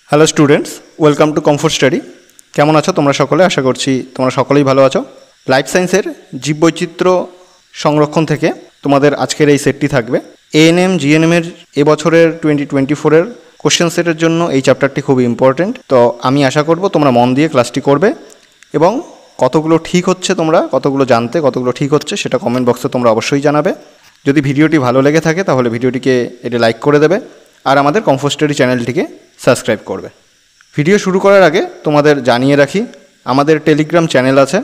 Hello students, welcome to comfort study. কেমন আছো তোমরা সকলে? আশা করছি তোমরা সকলেই ভালো আছো। লাইফ সায়েন্সের জীববৈচিত্র্য সংরক্ষণ থেকে তোমাদের আজকের এই সেটটি থাকবে। এএনএম জিএনএমের এবছরের 2024-এর কোশ্চেন সেটের জন্য এই চ্যাপ্টারটি খুবই ইম্পর্টেন্ট। তো আমি আশা করব তোমরা মন দিয়ে ক্লাসটি করবে এবং কতগুলো ঠিক হচ্ছে, তোমরা কতগুলো জানতে, কতগুলো ঠিক হচ্ছে সেটা কমেন্ট বক্সে তোমরা অবশ্যই জানাবে। যদি ভিডিওটি ভালো লেগে থাকে তাহলে ভিডিওটিকে লাইক করে দেবে আর আমাদের কমফোর্ট স্টাডি চ্যানেলটিকে সাবস্ক্রাইব করবে। ভিডিও শুরু করার আগে তোমাদের জানিয়ে রাখি, আমাদের টেলিগ্রাম চ্যানেল আছে,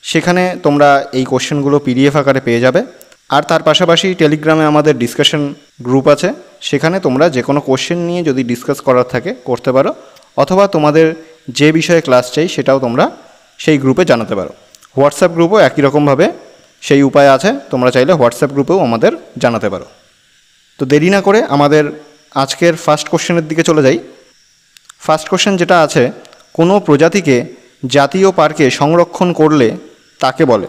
সেখানে তোমরা এই কোশ্চেনগুলো পিডিএফ আকারে পেয়ে যাবে। আর তার পাশাপাশি টেলিগ্রামে আমাদের ডিসকাশন গ্রুপ আছে, সেখানে তোমরা যে কোনো কোশ্চেন নিয়ে যদি ডিসকাস করার থাকে করতে পারো, অথবা তোমাদের যে বিষয়ে ক্লাস চাই সেটাও তোমরা সেই গ্রুপে জানাতে পারো। হোয়াটসঅ্যাপ গ্রুপও একই রকমভাবে সেই উপায় আছে, তোমরা চাইলে হোয়াটসঅ্যাপ গ্রুপেও আমাদের জানাতে পারো। তো দেরি না করে আমাদের আজকের ফার্স্ট কোশ্চেনের দিকে চলে যাই। ফার্স্ট কোশ্চেন যেটা আছে, কোনো প্রজাতিকে জাতীয় পার্কে সংরক্ষণ করলে তাকে বলে।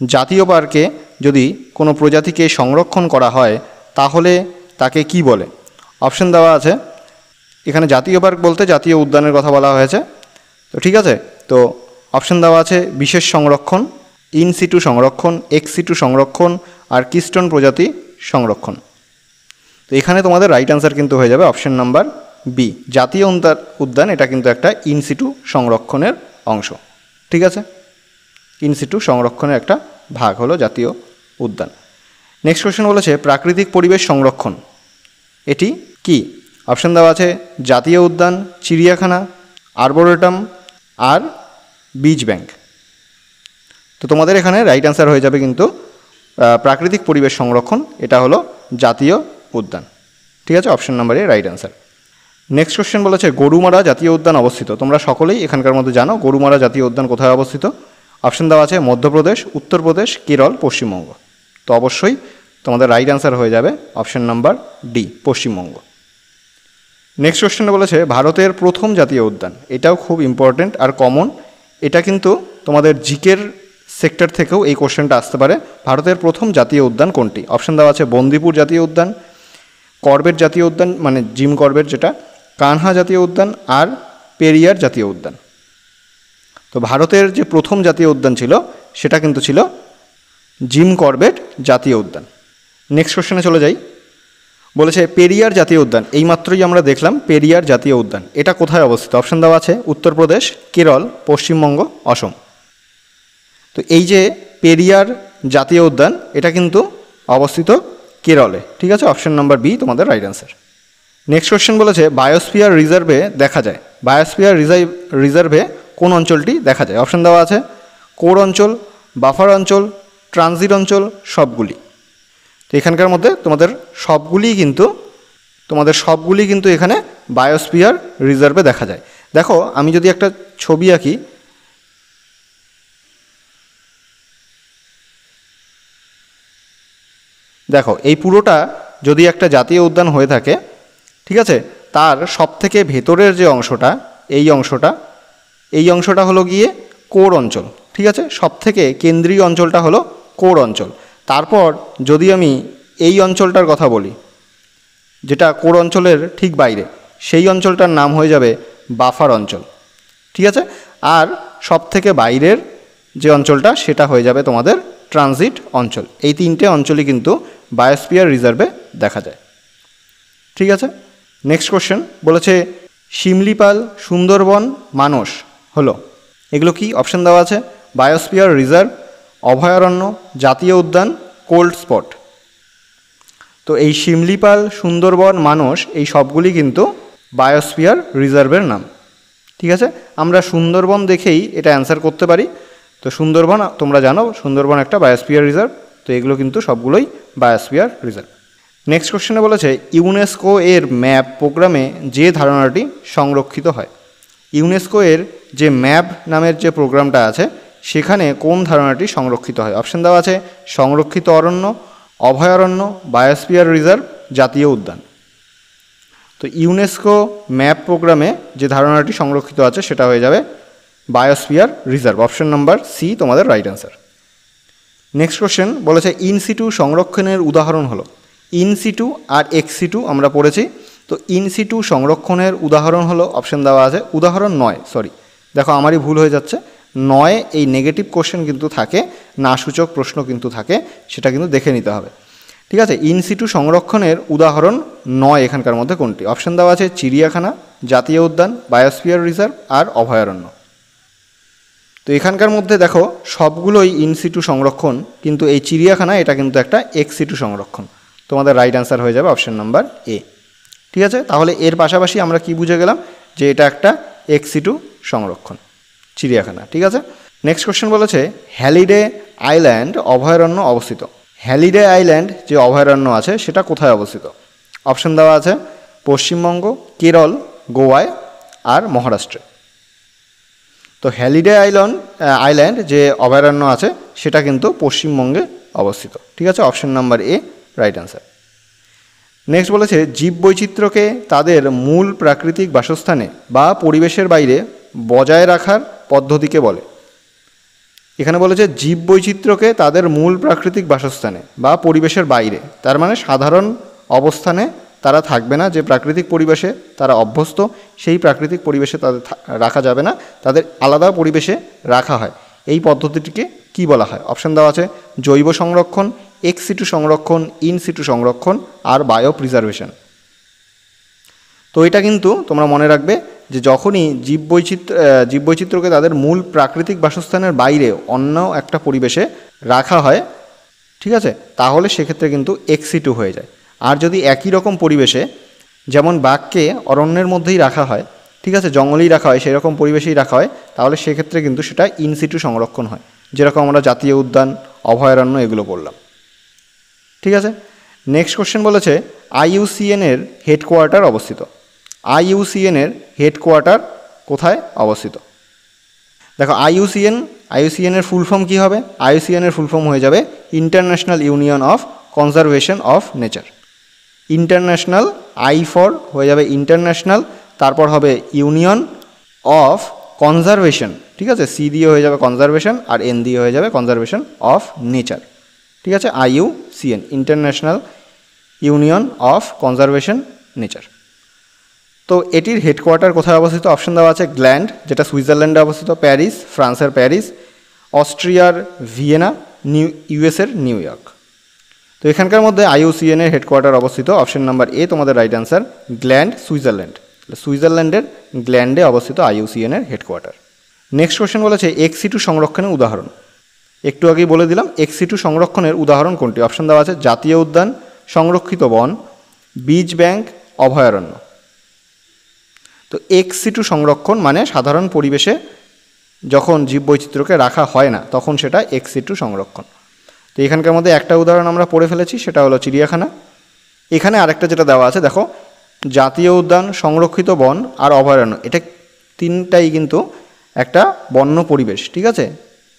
জাতীয় পার্কে যদি কোনো প্রজাতিকে সংরক্ষণ করা হয় তাহলে তাকে কি বলে? অপশন দেওয়া আছে। এখানে জাতীয় পার্ক বলতে জাতীয় উদ্যানের কথা বলা হয়েছে। তো ঠিক আছে, তো অপশন দেওয়া আছে বিশেষ সংরক্ষণ, ইন সিটু সংরক্ষণ, এক্স সিটু সংরক্ষণ আর কিস্টোন প্রজাতি সংরক্ষণ। তো এখানে তোমাদের রাইট অ্যান্সার কিন্তু হয়ে যাবে অপশন নাম্বার বি, জাতীয় উদ্যান। এটা কিন্তু একটা ইনসিটু সংরক্ষণের অংশ। ঠিক আছে, ইনসিটু সংরক্ষণের একটা ভাগ হলো জাতীয় উদ্যান। নেক্সট কোশ্চেন বলেছে প্রাকৃতিক পরিবেশ সংরক্ষণ, এটি কি? অপশন দেওয়া আছে জাতীয় উদ্যান, চিড়িয়াখানা, আর্বোরেটাম আর বীজ ব্যাংক। তো তোমাদের এখানে রাইট অ্যান্সার হয়ে যাবে কিন্তু প্রাকৃতিক পরিবেশ সংরক্ষণ, এটা হলো জাতীয় উদ্যান। ঠিক আছে, option number A right answer. Next question বলেছে গরুমারা জাতীয় উদ্যান অবস্থিত। তোমরা সকলেই এখানকার মধ্যে জানো গরুমারা জাতীয় উদ্যান কোথায় অবস্থিত। অপশন দেওয়া আছে মধ্যপ্রদেশ, উত্তরপ্রদেশ, কেরল, পশ্চিমবঙ্গ। তো অবশ্যই তোমাদের রাইট অ্যান্সার হয়ে যাবে option number D, Paschimbanga. Next কোশ্চেনে বলেছে ভারতের প্রথম জাতীয় উদ্যান। এটাও খুব ইম্পর্টেন্ট আর কমন, এটা কিন্তু তোমাদের জিকের সেক্টর থেকেও এই কোশ্চেনটা আসতে পারে। ভারতের প্রথম জাতীয় উদ্যান কোনটি? অপশন দেওয়া আছে বন্দিপুর জাতীয় উদ্যান, করবেট জাতীয় উদ্যান মানে জিম করবেট যেটা, কানহা জাতীয় উদ্যান আর পেরিয়ার জাতীয় উদ্যান। তো ভারতের যে প্রথম জাতীয় উদ্যান ছিল সেটা কিন্তু ছিল জিম করবেট জাতীয় উদ্যান। নেক্সট কোশ্চেনে চলে যাই। বলেছে পেরিয়ার জাতীয় উদ্যান, এইমাত্রই আমরা দেখলাম পেরিয়ার জাতীয় উদ্যান, এটা কোথায় অবস্থিত? অপশন দেওয়া আছে উত্তরপ্রদেশ, কেরল, পশ্চিমবঙ্গ, অসম। তো এই যে পেরিয়ার জাতীয় উদ্যান এটা কিন্তু অবস্থিত কেরলে। ঠিক আছে, অপশন নাম্বার বি তোমাদের রাইট অ্যান্সার। নেক্সট কোশ্চেন বলেছে বায়োস্ফিয়ার রিজার্ভে দেখা যায়। বায়োস্ফিয়ার রিজার্ভে কোন অঞ্চলটি দেখা যায়? অপশন দেওয়া আছে কোর অঞ্চল, বাফার অঞ্চল, ট্রানজিট অঞ্চল, সবগুলি। তো এখানকার মধ্যে তোমাদের সবগুলি কিন্তু এখানে বায়োস্ফিয়ার রিজার্ভে দেখা যায়। দেখো আমি যদি একটা ছবি আঁকি, দেখো এই পুরোটা যদি একটা জাতীয় উদ্যান হয়ে থাকে, ঠিক আছে, তার সবথেকে ভেতরের যে অংশটা, এই অংশটা হলো গিয়ে কোর অঞ্চল। ঠিক আছে, সবথেকে কেন্দ্রীয় অঞ্চলটা হলো কোর অঞ্চল। তারপর যদি আমি এই অঞ্চলটার কথা বলি যেটা কোর অঞ্চলের ঠিক বাইরে, সেই অঞ্চলটার নাম হয়ে যাবে বাফার অঞ্চল। ঠিক আছে, আর সবথেকে বাইরের যে অঞ্চলটা সেটা হয়ে যাবে তোমাদের ট্রানজিট অঞ্চল। এই তিনটে অঞ্চলই কিন্তু বায়োস্ফিয়ার রিজার্ভে দেখা যায়। ঠিক আছে, নেক্সট কোশ্চেন বলেছে শিমলিপাল, সুন্দরবন, মানস হলো, এগুলো কি? অপশন দেওয়া আছে বায়োস্ফিয়ার রিজার্ভ, অভয়ারণ্য, জাতীয় উদ্যান, কোল্ড স্পট। তো এই শিমলিপাল, সুন্দরবন, মানস এই সবগুলি কিন্তু বায়োস্ফিয়ার রিজার্ভের নাম। ঠিক আছে, আমরা সুন্দরবন দেখেই এটা অ্যান্সার করতে পারি। তো সুন্দরবন তোমরা জানো সুন্দরবন একটা বায়োস্ফিয়ার রিজার্ভ। তো এগুলো কিন্তু সবগুলোই বায়োস্ফিয়ার রিজার্ভ। নেক্সট কোশ্চেনে বলেছে ইউনেস্কো এর ম্যাপ প্রোগ্রামে যে ধারণাটি সংরক্ষিত হয়। ইউনেস্কো এর যে ম্যাপ নামের যে প্রোগ্রামটা আছে সেখানে কোন ধারণাটি সংরক্ষিত হয়? অপশন দেওয়া আছে সংরক্ষিত অরণ্য, অভয়ারণ্য, বায়োস্ফিয়ার রিজার্ভ, জাতীয় উদ্যান। তো ইউনেস্কো ম্যাপ প্রোগ্রামে যে ধারণাটি সংরক্ষিত আছে সেটা হয়ে যাবে biosphere reserve. Option number c তোমাদের রাইট অ্যান্সার। নেক্সট কোশ্চেন বলেছে ইনসিটু সংরক্ষণের উদাহরণ হলো। ইনসিটু আর এক্সিটু আমরা পড়েছি। তো তো ইনসিটু সংরক্ষণের উদাহরণ হলো, অপশন দেওয়া আছে উদাহরণ 9, সরি দেখো আমারই ভুল হয়ে যাচ্ছে, 9 এই নেগেটিভ কোশ্চেন কিন্তু থাকে, না সূচক প্রশ্ন কিন্তু থাকে, সেটা কিন্তু দেখে নিতে হবে। ঠিক আছে, ইনসিটু সংরক্ষণের উদাহরণ 9 এখানকার মধ্যে কোনটি? অপশন দেওয়া আছে চিড়িয়াখানা, জাতীয় উদ্যান, বায়োস্ফিয়ার রিজার্ভ আর অভয়ারণ্য। তো এখানকার মধ্যে দেখো সবগুলোই ইনসিটু সংরক্ষণ, কিন্তু এই চিড়িয়াখানা এটা কিন্তু একটা এক্সিটু সংরক্ষণ। তোমাদের রাইট অ্যান্সার হয়ে যাবে অপশন নাম্বার এ। ঠিক আছে, তাহলে এর পাশাপাশি আমরা কি বুঝে গেলাম যে এটা একটা এক্সিটু সংরক্ষণ, চিড়িয়াখানা। ঠিক আছে, নেক্সট কোশ্চেন বলেছে হ্যালিডে আইল্যান্ড অভয়ারণ্য অবস্থিত। হ্যালিডে আইল্যান্ড যে অভয়ারণ্য আছে সেটা কোথায় অবস্থিত? অপশন দেওয়া আছে পশ্চিমবঙ্গ, কেরল, গোয়ায় আর মহারাষ্ট্রে। তো হ্যালিডে আইল্যান্ড যে অভয়ারণ্য আছে সেটা কিন্তু পশ্চিমবঙ্গে অবস্থিত। ঠিক আছে, option number A right answer. Next বলেছে জীববৈচিত্র্যকে তাদের মূল প্রাকৃতিক বাসস্থানে বা পরিবেশের বাইরে বজায় রাখার পদ্ধতিকে বলে। এখানে বলেছে জীববৈচিত্র্যকে তাদের মূল প্রাকৃতিক বাসস্থানে বা পরিবেশের বাইরে, তার মানে সাধারণ অবস্থানে তারা থাকবে না, যে প্রাকৃতিক পরিবেশে তারা অভ্যস্ত সেই প্রাকৃতিক পরিবেশে তাদের রাখা যাবে না, তাদের আলাদা পরিবেশে রাখা হয়। এই পদ্ধতিটিকে কি বলা হয়? অপশন দেওয়া আছে জৈব সংরক্ষণ, এক্সিটু সংরক্ষণ, ইনসিটু সংরক্ষণ আর বায়ো প্রিজার্ভেশন। তো এটা কিন্তু তোমরা মনে রাখবে যে যখনই জীববৈচিত্র্যকে তাদের মূল প্রাকৃতিক বাসস্থানের বাইরে অন্য একটা পরিবেশে রাখা হয়, ঠিক আছে, তাহলে সেক্ষেত্রে কিন্তু এক্সিটু হয়ে যায়। আর যদি একই রকম পরিবেশে, যেমন বাঘকে অরণ্যের মধ্যেই রাখা হয়, ঠিক আছে, জঙ্গলেই রাখা হয়, সেই রকম পরিবেশেই রাখা হয়, তাহলে সেক্ষেত্রে কিন্তু সেটা ইনসিটু সংরক্ষণ হয়, যেরকম আমরা জাতীয় উদ্যান, অভয়ারণ্য এগুলো বললাম। ঠিক আছে, নেক্সট কোশ্চেন বলেছে IUCN এর হেডকোয়ার্টার অবস্থিত। IUCN এর হেডকোয়ার্টার কোথায় অবস্থিত? দেখো IUCN এর ফুল ফর্ম কী হবে? IUCN এর ফুল ফর্ম হয়ে যাবে international union of conservation of nature. International, I for হয়ে যাবে ইন্টারন্যাশনাল, তারপর হবে ইউনিয়ন অফ কনজারভেশন, ঠিক আছে, সি দিয়ে হয়ে যাবে কনজারভেশন আর এন দিয়ে হয়ে যাবে কনজারভেশন অফ নেচার। ঠিক আছে, IUCN international union of conservation nature. তো এটির হেডকোয়ার্টার কোথায় অবস্থিত? অপশন দেওয়া আছে গ্ল্যান্ড, যেটা সুইজারল্যান্ডে অবস্থিত, প্যারিস, ফ্রান্সের প্যারিস, অস্ট্রিয়ার ভিয়েনা, ইউএসের নিউ ইয়র্ক। তো এখানকার মধ্যে IUCN এর হেডকোয়ার্টার অবস্থিত, অপশন নাম্বার এ তোমাদের রাইট অ্যান্সার, গ্ল্যান্ড, সুইজারল্যান্ড। সুইজারল্যান্ডের গ্ল্যান্ডে অবস্থিত IUCN এর হেডকোয়ার্টার। নেক্সট কোশ্চেন বলেছে এক্সিটু সংরক্ষণের উদাহরণ। একটু আগেই বলে দিলাম এক্সিটু সংরক্ষণের উদাহরণ কোনটি? অপশন দেওয়া আছে জাতীয় উদ্যান, সংরক্ষিত বন, বীজ ব্যাংক, অভয়ারণ্য। তো এক্সিটু সংরক্ষণ মানে সাধারণ পরিবেশে যখন জীববৈচিত্র্যকে রাখা হয় না তখন সেটা এক্সিটু সংরক্ষণ। তো এখানকার মধ্যে একটা উদাহরণ আমরা পড়ে ফেলেছি, সেটা হলো চিড়িয়াখানা। এখানে আরেকটা যেটা দেওয়া আছে দেখো, জাতীয় উদ্যান, সংরক্ষিত বন আর অভয়ারণ্য, এটা তিনটাই কিন্তু একটা বন্য পরিবেশ, ঠিক আছে,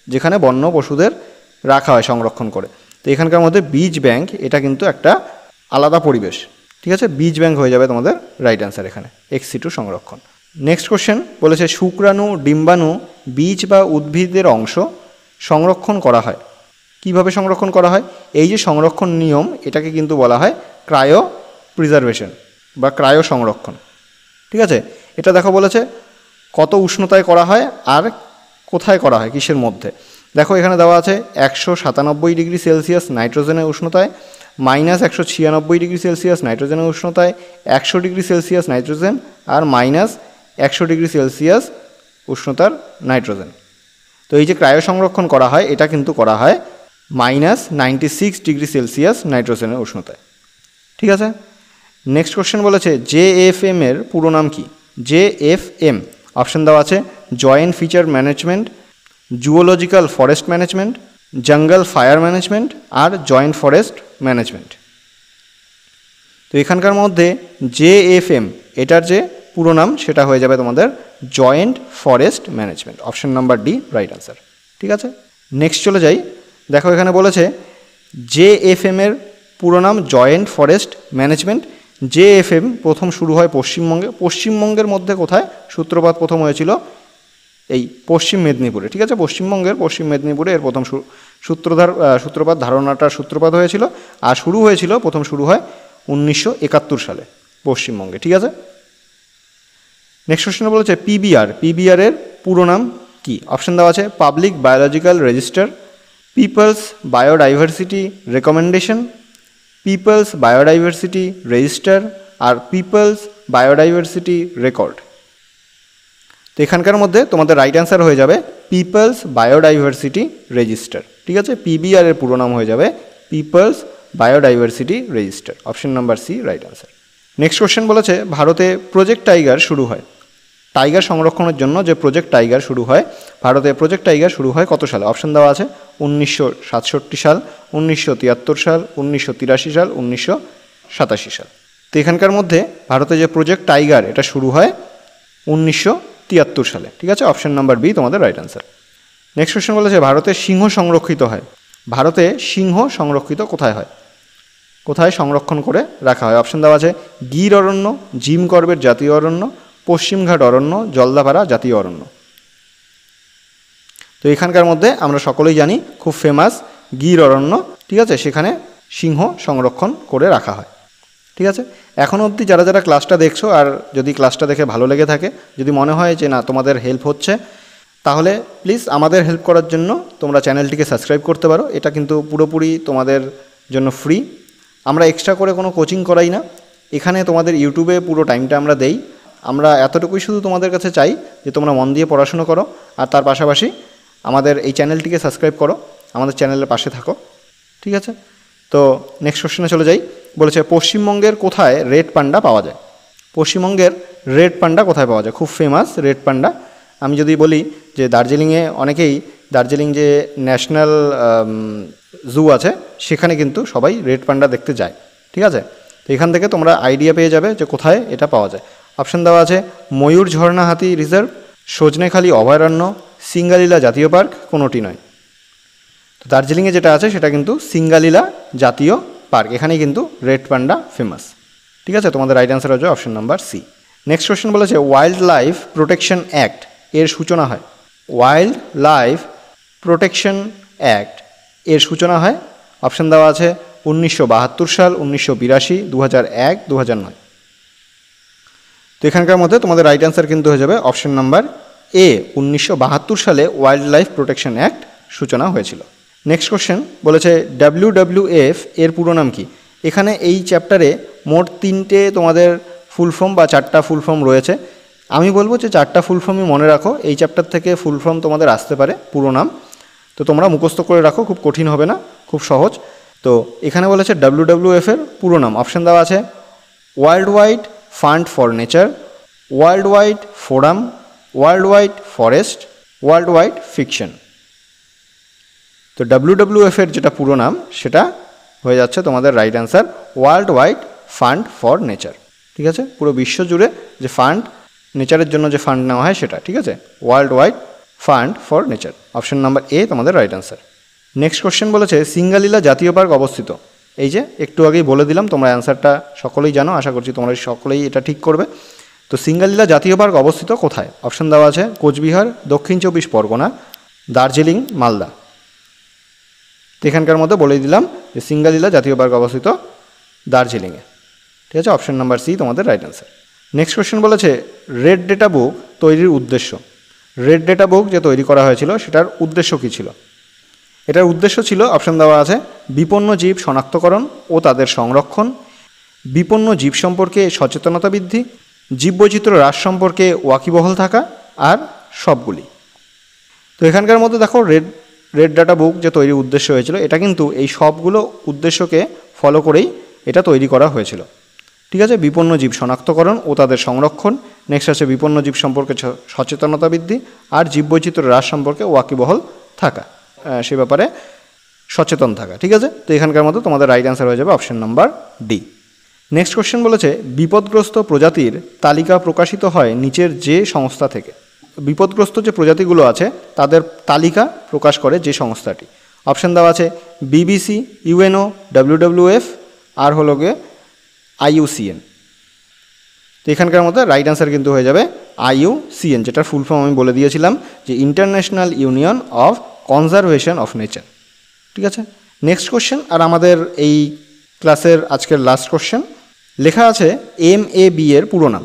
যেখানে বন্য পশুদের রাখা হয় সংরক্ষণ করে। তো এখানকার মধ্যে বীজ ব্যাংক, এটা কিন্তু একটা আলাদা পরিবেশ, ঠিক আছে, বীজ ব্যাংক হয়ে যাবে তোমাদের রাইট অ্যান্সার এখানে, এক্সিটু সংরক্ষণ। নেক্সট কোশ্চেন বলেছে শুক্রাণু, ডিম্বাণু, বীজ বা উদ্ভিদের অংশ সংরক্ষণ করা হয়। কিভাবে সংরক্ষণ করা হয়? এই যে সংরক্ষণ নিয়ম, এটাকে কিন্তু বলা হয় ক্রায়ো প্রিজার্ভেশন বা ক্রায়ো সংরক্ষণ। ঠিক আছে, এটা দেখো বলেছে কত উষ্ণতায় করা হয় আর কোথায় করা হয়, কিসের মধ্যে। দেখো এখানে দেওয়া আছে 197 ডিগ্রি সেলসিয়াস নাইট্রোজেনের উষ্ণতায়, -196 ডিগ্রি সেলসিয়াস নাইট্রোজেনের উষ্ণতায়, 100 ডিগ্রি সেলসিয়াস নাইট্রোজেন আর -100 ডিগ্রি সেলসিয়াস উষ্ণতার নাইট্রোজেন। তো এই যে ক্রায়ো সংরক্ষণ করা হয় এটা কিন্তু করা হয় -96 ডিগ্রি সেলসিয়াস নাইট্রোজেনের উষ্ণতায়। ঠিক আছে, নেক্সট কোশ্চেন বলেছে JFM এর পুরো নাম কি? JFM অপশন দেওয়া আছে joint feature management, zoological forest management, জঙ্গল ফায়ার ম্যানেজমেন্ট আর জয়েন্ট ফরেস্ট ম্যানেজমেন্ট। তো এখানকার মধ্যে JFM এটার যে পুরো নাম সেটা হয়ে যাবে তোমাদের joint forest management, option number D right answer. ঠিক আছে, নেক্সট চলে যাই। দেখো এখানে বলেছে JFM এর পুরো নাম জয়েন্ট ফরেস্ট ম্যানেজমেন্ট। JFM প্রথম শুরু হয় পশ্চিমবঙ্গে। পশ্চিমবঙ্গের মধ্যে কোথায় সূত্রপাত প্রথম হয়েছিল? এই পশ্চিম মেদিনীপুরে। ঠিক আছে, পশ্চিমবঙ্গের পশ্চিম মেদিনীপুরে এর প্রথম সূত্রপাত ধারণাটার সূত্রপাত হয়েছিল। আর প্রথম শুরু হয় 1971 সালে। পশ্চিমবঙ্গে, ঠিক আছে। নেক্সট কোশ্চেন বলেছে পিবিআর এর পুরো নাম কি? অপশন দেওয়া আছে public biological register, people's biodiversity recommendation, people's biodiversity register আর পিপলস বায়োডাইভার্সিটি রেকর্ড। তো এখানকার মধ্যে তোমাদের রাইট অ্যান্সার হয়ে যাবে পিপলস বায়োডাইভার্সিটি রেজিস্টার, ঠিক আছে। পিবিআর এর পুরো নাম হয়ে যাবে people's biodiversity register, option number c right answer. Next question বলেছে ভারতে প্রজেক্ট টাইগার শুরু হয়, টাইগার সংরক্ষণের জন্য যে প্রজেক্ট টাইগার শুরু হয়, ভারতে প্রজেক্ট টাইগার শুরু হয় কত সালে? অপশন দেওয়া আছে 1967 সাল, 1973 সাল, 1983 সাল, 1987 সাল। তো এখানকার মধ্যে ভারতে যে প্রজেক্ট টাইগার এটা শুরু হয় 1973 সালে, ঠিক আছে। অপশন নাম্বার বি তোমাদের রাইট অ্যান্সার। নেক্সট কোশ্চেন বলেছে ভারতে সিংহ সংরক্ষিত হয়, ভারতে সিংহ সংরক্ষিত কোথায় হয়, কোথায় সংরক্ষণ করে রাখা হয়? অপশন দেওয়া আছে গির অরণ্য, জিম করবেট জাতীয় অরণ্য, পশ্চিমঘাট অরণ্য, জলদাপাড়া জাতীয় অরণ্য। তো এখানকার মধ্যে আমরা সকলেই জানি খুব ফেমাস গির অরণ্য, ঠিক আছে, সেখানে সিংহ সংরক্ষণ করে রাখা হয়, ঠিক আছে। এখনও অবধি যারা যারা ক্লাসটা দেখছো আর যদি ক্লাসটা দেখে ভালো লেগে থাকে, যদি মনে হয় যে না তোমাদের হেল্প হচ্ছে, তাহলে প্লিজ আমাদের হেল্প করার জন্য তোমরা চ্যানেলটিকে সাবস্ক্রাইব করতে পারো। এটা কিন্তু পুরোপুরি তোমাদের জন্য ফ্রি, আমরা এক্সট্রা করে কোনো কোচিং করাই না, এখানে তোমাদের ইউটিউবে পুরো টাইমটা আমরা দেই। আমরা এতটুকুই শুধু তোমাদের কাছে চাই যে তোমরা মন দিয়ে পড়াশুনো করো আর তার পাশাপাশি আমাদের এই চ্যানেলটিকে সাবস্ক্রাইব করো, আমাদের চ্যানেলের পাশে থাকো, ঠিক আছে। তো নেক্সট কোশ্চেনে চলে যাই। বলেছে পশ্চিমবঙ্গের কোথায় রেড পান্ডা পাওয়া যায়? পশ্চিমবঙ্গের রেড পান্ডা কোথায় পাওয়া যায়? খুব ফেমাস রেড পান্ডা। আমি যদি বলি যে দার্জিলিংয়ে অনেকেই, দার্জিলিং যে ন্যাশনাল জু আছে সেখানে কিন্তু সবাই রেড পান্ডা দেখতে যায়, ঠিক আছে। তো এখান থেকে তোমরা আইডিয়া পেয়ে যাবে যে কোথায় এটা পাওয়া যায়। অপশন দেওয়া আছে ময়ূর ঝর্ণা হাতি রিজার্ভ, সজনেখালি অভয়ারণ্য, সিঙ্গালীলা জাতীয় পার্ক, কোনোটি নয়। তো দার্জিলিংয়ে যেটা আছে সেটা কিন্তু সিঙ্গালীলা জাতীয় পার্ক, এখানেই কিন্তু রেড পান্ডা ফেমাস, ঠিক আছে। তোমাদের রাইট অ্যান্সার হচ্ছে option number c. Next question বলেছে ওয়াইল্ড লাইফ প্রোটেকশন অ্যাক্ট এর সূচনা হয়, ওয়াইল্ড লাইফ প্রোটেকশন অ্যাক্ট এর সূচনা হয়। অপশন দেওয়া আছে 1972 সাল, 1982, 2001, 2009। তো এখানকার মধ্যে তোমাদের রাইট অ্যান্সার কিন্তু হয়ে যাবে অপশন নাম্বার এ, 1972 সালে ওয়াইল্ড লাইফ প্রোটেকশন অ্যাক্ট সূচনা হয়েছিল। নেক্সট কোশ্চেন বলেছে WWF এর পুরো নাম কি? এখানে এই চ্যাপ্টারে মোট 3টে তোমাদের ফুল ফর্ম বা 4টা ফুল ফর্ম রয়েছে। আমি বলবো যে 4টা ফুল ফর্মই মনে রাখো, এই চ্যাপ্টার থেকে ফুল ফর্ম তোমাদের আসতে পারে পুরো নাম, তো তোমরা মুখস্থ করে রাখো, খুব কঠিন হবে না, খুব সহজ। তো এখানে বলেছে WWF এর পুরো নাম, অপশন দেওয়া আছে world wide fund for nature, world wide forum, world wide forest, world wide fiction. তো WWF এর যেটা পুরো নাম সেটা হয়ে যাচ্ছে তোমাদের right answer world wide fund for nature, ঠিক আছে। পুরো বিশ্ব জুড়ে যে ফান্ড, নেচারের জন্য যে ফান্ড নেওয়া হয় সেটা, ঠিক আছে, world wide fund for nature, option number A তোমাদের রাইট অ্যান্সার। নেক্সট কোশ্চেন বলেছে সিঙ্গালীলা জাতীয় পার্ক অবস্থিত, এই যে একটু আগেই বলে দিলাম, তোমরা অ্যান্সারটা সকলেই জানো, আশা করছি তোমরা সকলেই এটা ঠিক করবে। তো সিঙ্গালীলা জাতীয় পার্ক অবস্থিত কোথায়? অপশন দেওয়া আছে কোচবিহার, দক্ষিণ 24 পরগনা, দার্জিলিং, মালদা। তো এখানকার মধ্যে বলে দিলাম যে সিঙ্গালীলা জাতীয় পার্ক অবস্থিত দার্জিলিংয়ে, ঠিক আছে, অপশন নাম্বার সি তোমাদের রাইট অ্যান্সার। নেক্সট কোশ্চেন বলেছে রেড ডেটা বুক তৈরির উদ্দেশ্য, রেড ডেটা বুক যে তৈরি করা হয়েছিল সেটার উদ্দেশ্য কী ছিল? এটার উদ্দেশ্য ছিল, অপশন দেওয়া আছে বিপন্ন জীব শনাক্তকরণ ও তাদের সংরক্ষণ, বিপন্ন জীব সম্পর্কে সচেতনতা বৃদ্ধি, জীববৈচিত্র্য হ্রাস সম্পর্কে ওয়াকিবহল থাকা, আর সবগুলি। তো এখানকার মধ্যে দেখো রেড ডাটা বুক যে তৈরির উদ্দেশ্য হয়েছিল এটা কিন্তু এই সবগুলো উদ্দেশ্যকে ফলো করেই এটা তৈরি করা হয়েছিল, ঠিক আছে। বিপন্ন জীব শনাক্তকরণ ও তাদের সংরক্ষণ, নেক্সট আছে বিপন্ন জীব সম্পর্কে সচেতনতা বৃদ্ধি, আর জীববৈচিত্র্য হ্রাস সম্পর্কে ওয়াকিবহল থাকা, সে ব্যাপারে সচেতন থাকা, ঠিক আছে। তো এখানকার মধ্যে তোমাদের রাইট অ্যান্সার হয়ে যাবে option number D. Next question বলেছে বিপদগ্রস্ত প্রজাতির তালিকা প্রকাশিত হয় নিচের যে সংস্থা থেকে? বিপদগ্রস্ত যে প্রজাতিগুলো আছে তাদের তালিকা প্রকাশ করে যে সংস্থাটি? অপশন দেওয়া আছে BBC, UNO, WWF, আর হলো গিয়ে IUCN। তো এখানকার মধ্যে রাইট অ্যান্সার কিন্তু হয়ে যাবে IUCN, যেটার ফুল ফর্ম আমি বলে দিয়েছিলাম যে international union of conservation of nature, ঠিক আছে। নেক্সট কোশ্চেন আর আমাদের এই ক্লাসের আজকের লাস্ট কোশ্চেন, লেখা আছে MAB এর পুরো নাম।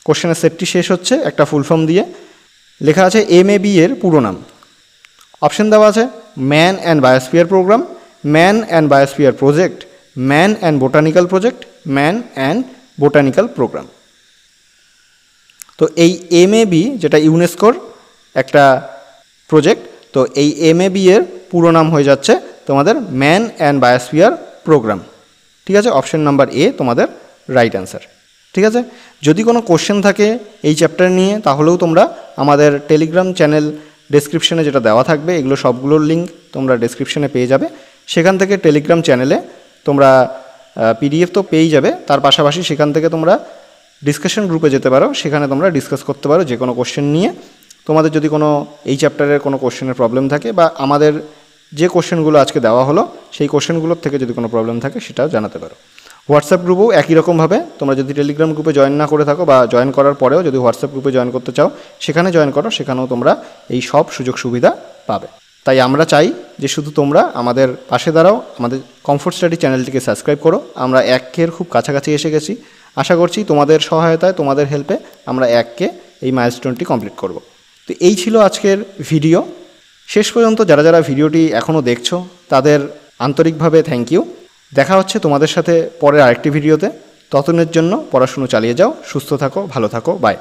কোশ্চেনের সেটটি শেষ হচ্ছে একটা ফুল ফর্ম দিয়ে। লেখা আছে MAB এর পুরো নাম। অপশন দেওয়া আছে man and biosphere programme, man and biosphere project, man and botanical project, man and botanical programme. তো এই MAB যেটা ইউনেস্কোর একটা প্রজেক্ট, তো এই MAB এর পুরো নাম হয়ে যাচ্ছে তোমাদের ম্যান অ্যান্ড বায়োস্ফিয়ার প্রোগ্রাম। ঠিক আছে, অপশন নাম্বার এ তোমাদের রাইট অ্যান্সার। ঠিক আছে, যদি কোনো কোশ্চেন থাকে এই চ্যাপ্টার নিয়ে তাহলেও তোমরা আমাদের টেলিগ্রাম চ্যানেল ডেসক্রিপশনে যেটা দেওয়া থাকবে, এগুলো সবগুলোর লিঙ্ক তোমরা ডেসক্রিপশনে পেয়ে যাবে। সেখান থেকে টেলিগ্রাম চ্যানেলে তোমরা PDF তো পেয়েই যাবে, তার পাশাপাশি সেখান থেকে তোমরা ডিসকাশন গ্রুপে যেতে পারো, সেখানে তোমরা ডিসকাস করতে পারো যে কোনো কোশ্চেন নিয়ে। তোমাদের যদি কোনো এই চ্যাপ্টারের কোনো কোশ্চেনের প্রবলেম থাকে বা আমাদের যে কোশ্চেনগুলো আজকে দেওয়া হলো সেই কোশ্চেনগুলোর থেকে যদি কোনো প্রবলেম থাকে সেটাও জানাতে পারো। হোয়াটসঅ্যাপ গ্রুপেও একই রকমভাবে তোমরা যদি টেলিগ্রাম গ্রুপে জয়েন না করে থাকো বা জয়েন করার পরেও যদি হোয়াটসঅ্যাপ গ্রুপে জয়েন করতে চাও সেখানে জয়েন করো, সেখানেও তোমরা এই সব সুযোগ সুবিধা পাবে। তাই আমরা চাই যে শুধু তোমরা আমাদের পাশে দাঁড়াও, আমাদের কমফোর্ট স্টাডি চ্যানেলটিকে সাবস্ক্রাইব করো। আমরা 1K এর খুব কাছাকাছি এসে গেছি। আশা করছি তোমাদের সহায়তায়, তোমাদের হেল্পে আমরা 1K এই মাইলস্টোনটি কমপ্লিট করব। তো এই ছিল আজকের ভিডিও। শেষ পর্যন্ত যারা যারা ভিডিওটি এখনও দেখছো তাদের আন্তরিকভাবে থ্যাংক ইউ। দেখা হচ্ছে তোমাদের সাথে পরের আরেকটি ভিডিওতে। ততদিনের জন্য পড়াশুনো চালিয়ে যাও, সুস্থ থাকো, ভালো থাকো, বাই।